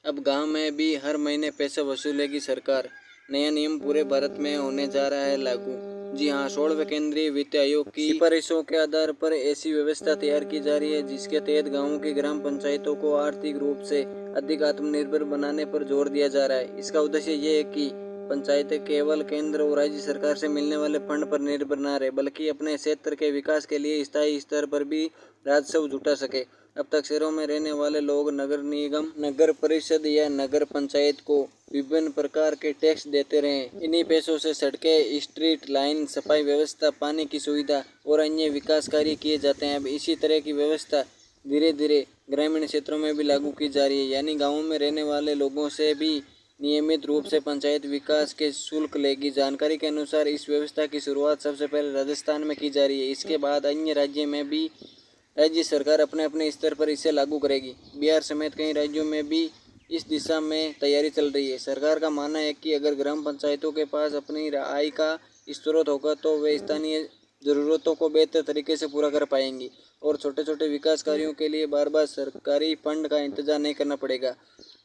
अब गांव में भी हर महीने पैसा वसूलेगी सरकार। नया नियम पूरे भारत में होने जा रहा है लागू। जी हां, 16वें केंद्रीय वित्त आयोग की सिफारिशों के आधार पर ऐसी व्यवस्था तैयार की जा रही है जिसके तहत गांवों की ग्राम पंचायतों को आर्थिक रूप से अधिक आत्मनिर्भर बनाने पर जोर दिया जा रहा है। इसका उद्देश्य ये है कि पंचायतें केवल केंद्र और राज्य सरकार से मिलने वाले फंड पर निर्भर न रहे, बल्कि अपने क्षेत्र के विकास के लिए स्थायी स्तर पर भी राजस्व जुटा सके। अब तक शहरों में रहने वाले लोग नगर निगम, नगर परिषद या नगर पंचायत को विभिन्न प्रकार के टैक्स देते रहे। इन्हीं पैसों से सड़कें, स्ट्रीट लाइन, सफाई व्यवस्था, पानी की सुविधा और अन्य विकास कार्य किए जाते हैं। अब इसी तरह की व्यवस्था धीरे धीरे ग्रामीण क्षेत्रों में भी लागू की जा रही है, यानी गाँवों में रहने वाले लोगों से भी नियमित रूप से पंचायत विकास के शुल्क लेगी। जानकारी के अनुसार इस व्यवस्था की शुरुआत सबसे पहले राजस्थान में की जा रही है। इसके बाद अन्य राज्य में भी राज्य सरकार अपने अपने स्तर पर इसे लागू करेगी। बिहार समेत कई राज्यों में भी इस दिशा में तैयारी चल रही है। सरकार का मानना है कि अगर ग्राम पंचायतों के पास अपनी आय का स्रोत होगा तो वे स्थानीय ज़रूरतों को बेहतर तरीके से पूरा कर पाएंगी और छोटे छोटे विकास कार्यों के लिए बार बार सरकारी फंड का इंतजार नहीं करना पड़ेगा।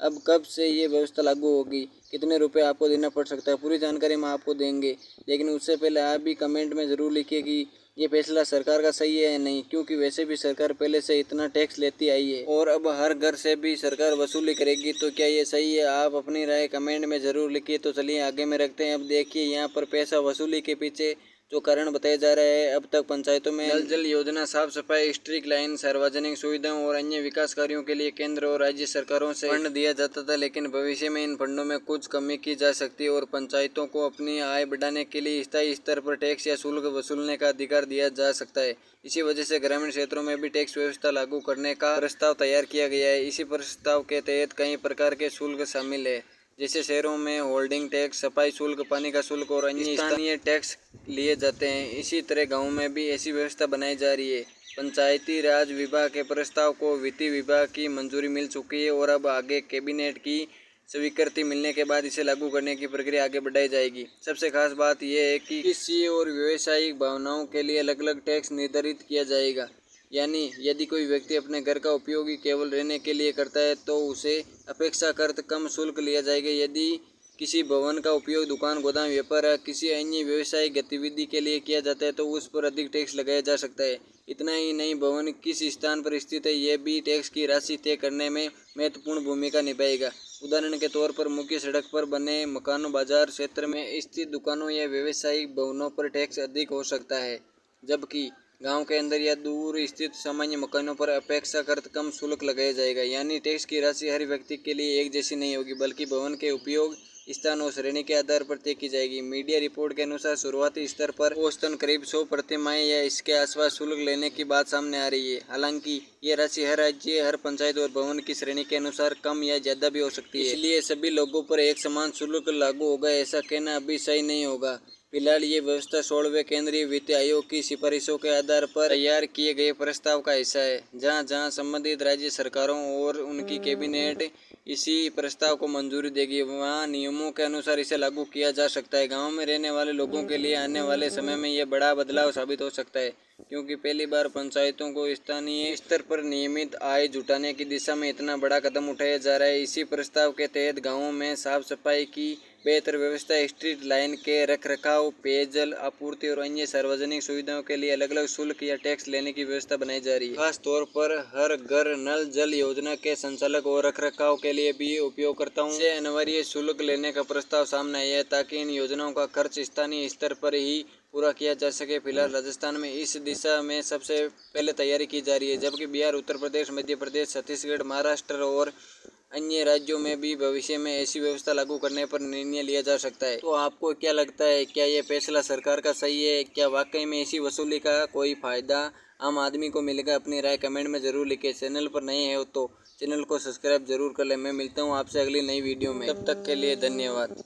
अब कब से ये व्यवस्था लागू होगी, कितने रुपए आपको देना पड़ सकता है, पूरी जानकारी हम आपको देंगे। लेकिन उससे पहले आप भी कमेंट में ज़रूर लिखिए कि ये फैसला सरकार का सही है या नहीं, क्योंकि वैसे भी सरकार पहले से इतना टैक्स लेती आई है और अब हर घर से भी सरकार वसूली करेगी। तो क्या ये सही है? आप अपनी राय कमेंट में ज़रूर लिखिए। तो चलिए आगे में रखते हैं। अब देखिए यहाँ पर पैसा वसूली के पीछे जो कारण बताया जा रहा है, अब तक पंचायतों में नल जल योजना, साफ सफाई, स्ट्रीट लाइन, सार्वजनिक सुविधाओं और अन्य विकास कार्यों के लिए केंद्र और राज्य सरकारों से फंड दिया जाता था, लेकिन भविष्य में इन फंडों में कुछ कमी की जा सकती है और पंचायतों को अपनी आय बढ़ाने के लिए स्थायी स्तर पर टैक्स या शुल्क वसूलने का अधिकार दिया जा सकता है। इसी वजह से ग्रामीण क्षेत्रों में भी टैक्स व्यवस्था लागू करने का प्रस्ताव तैयार किया गया है। इसी प्रस्ताव के तहत कई प्रकार के शुल्क शामिल है, जैसे शहरों में होल्डिंग टैक्स, सफाई शुल्क, पानी का शुल्क और अन्य स्थानीय टैक्स लिए जाते हैं। इसी तरह गाँव में भी ऐसी व्यवस्था बनाई जा रही है। पंचायती राज विभाग के प्रस्ताव को वित्त विभाग की मंजूरी मिल चुकी है और अब आगे कैबिनेट की स्वीकृति मिलने के बाद इसे लागू करने की प्रक्रिया आगे बढ़ाई जाएगी। सबसे खास बात यह है कि कृषि और व्यावसायिक भावनाओं के लिए अलग अलग टैक्स निर्धारित किया जाएगा। यानी यदि कोई व्यक्ति अपने घर का उपयोग केवल रहने के लिए करता है तो उसे अपेक्षाकृत कम शुल्क लिया जाएगा। यदि किसी भवन का उपयोग दुकान, गोदाम, व्यापार या किसी अन्य व्यावसायिक गतिविधि के लिए किया जाता है तो उस पर अधिक टैक्स लगाया जा सकता है। इतना ही नहीं, भवन किस स्थान पर स्थित है यह भी टैक्स की राशि तय करने में महत्वपूर्ण भूमिका निभाएगा। उदाहरण के तौर पर मुख्य सड़क पर बने मकानों, बाजार क्षेत्र में स्थित दुकानों या व्यावसायिक भवनों पर टैक्स अधिक हो सकता है, जबकि गांव के अंदर या दूर स्थित सामान्य मकानों पर अपेक्षाकृत कम शुल्क लगाया जाएगा। यानी टैक्स की राशि हर व्यक्ति के लिए एक जैसी नहीं होगी, बल्कि भवन के उपयोग, स्थान और श्रेणी के आधार पर तय की जाएगी। मीडिया रिपोर्ट के अनुसार शुरुआती स्तर पर औसतन करीब 100 प्रति माह या इसके आसपास शुल्क लेने की बात सामने आ रही है। हालांकि ये राशि हर राज्य, हर पंचायत और भवन की श्रेणी के अनुसार कम या ज्यादा भी हो सकती है, इसलिए सभी लोगों पर एक समान शुल्क लागू होगा ऐसा कहना अभी सही नहीं होगा। फिलहाल ये व्यवस्था 16वें केंद्रीय वित्त आयोग की सिफारिशों के आधार पर तैयार किए गए प्रस्ताव का हिस्सा है। जहां संबंधित राज्य सरकारों और उनकी कैबिनेट इसी प्रस्ताव को मंजूरी देगी, वहां नियमों के अनुसार इसे लागू किया जा सकता है। गाँव में रहने वाले लोगों के लिए आने वाले समय में यह बड़ा बदलाव साबित हो सकता है, क्योंकि पहली बार पंचायतों को स्थानीय स्तर पर नियमित आय जुटाने की दिशा में इतना बड़ा कदम उठाया जा रहा है। इसी प्रस्ताव के तहत गाँवों में साफ सफाई की बेहतर व्यवस्था, स्ट्रीट लाइन के रखरखाव, पेयजल आपूर्ति और अन्य सार्वजनिक सुविधाओं के लिए अलग अलग शुल्क या टैक्स लेने की व्यवस्था बनाई जा रही है। खास तौर पर हर घर नल जल योजना के संचालक और रखरखाव के लिए भी उपयोगकर्ताओं से अनिवार्य शुल्क लेने का प्रस्ताव सामने आया है, ताकि इन योजनाओं का खर्च स्थानीय स्तर पर ही पूरा किया जा सके। फिलहाल राजस्थान में इस दिशा में सबसे पहले तैयारी की जा रही है, जबकि बिहार, उत्तर प्रदेश, मध्य प्रदेश, छत्तीसगढ़, महाराष्ट्र और अन्य राज्यों में भी भविष्य में ऐसी व्यवस्था लागू करने पर निर्णय लिया जा सकता है। तो आपको क्या लगता है, क्या ये फैसला सरकार का सही है? क्या वाकई में ऐसी वसूली का कोई फायदा आम आदमी को मिलेगा? अपनी राय कमेंट में ज़रूर लिखें। चैनल पर नए हैं तो चैनल को सब्सक्राइब जरूर कर लें। मैं मिलता हूँ आपसे अगली नई वीडियो में, तब तक के लिए धन्यवाद।